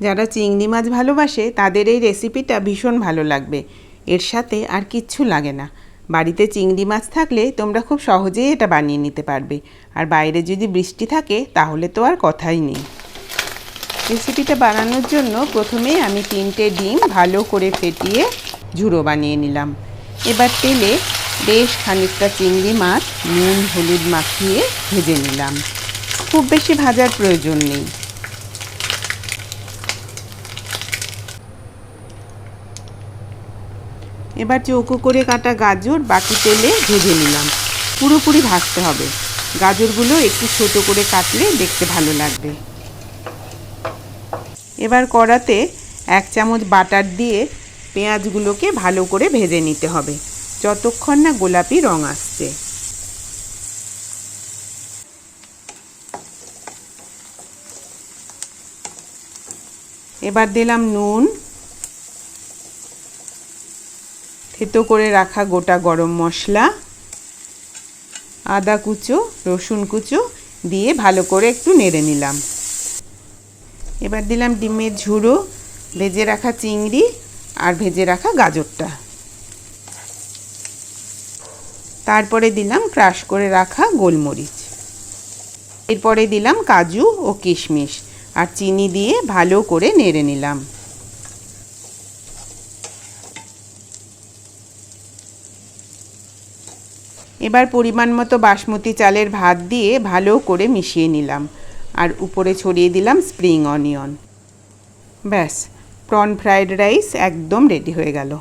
যারা চিংড়ি মাছ ভালোবাসে তাদের এই রেসিপিটা ভীষণ ভালো লাগবে। এর সাথে আর কিচ্ছু লাগে না। বাড়িতে চিংড়ি মাছ থাকলে তোমরা খুব সহজেই এটা বানিয়ে নিতে পারবে। আর বাইরে যদি বৃষ্টি থাকে তাহলে তো আর কথাই নেই। রেসিপিটা বানানোর জন্য প্রথমেই আমি 3টে ডিম ভালো করে ফেটিয়ে ঝুড়ো বানিয়ে নিলাম। এবার তেলে বেশ খানিকটা চিংড়ি মাছ নুন হলুদ মাখিয়ে ভেজে নিলাম। খুব বেশি ভাজার প্রয়োজন নেই। এবার চৌকো করে কাটা গাজর বাকি তেলে ভেজে নিলাম। পুরোপুরি ভাজতে হবে। গাজরগুলো একটু ছোটো করে কাটলে দেখতে ভালো লাগবে। এবার কড়াতে 1 চামচ বাটার দিয়ে পেঁয়াজগুলোকে ভালো করে ভেজে নিতে হবে যতক্ষণ না গোলাপি রং আসছে। এবার দিলাম নুন, থেতো করে রাখা গোটা গরম মশলা, আদা কুচো, রসুন কুচো দিয়ে ভালো করে একটু নেড়ে নিলাম। এবার দিলাম ডিমের ঝুড়ো, ভেজে রাখা চিংড়ি আর ভেজে রাখা গাজরটা। তারপরে দিলাম ক্রাশ করে রাখা গোলমরিচ। এরপরে দিলাম কাজু ও কিশমিশ আর চিনি দিয়ে ভালো করে নেড়ে নিলাম। এবার পরিমাণ মতো বাসমতি চালের ভাত দিয়ে ভালো করে মিশিয়ে নিলাম আর উপরে ছড়িয়ে দিলাম স্প্রিং অনিয়ন। ব্যাস, প্রন ফ্রাইড রাইস একদম রেডি হয়ে গেল।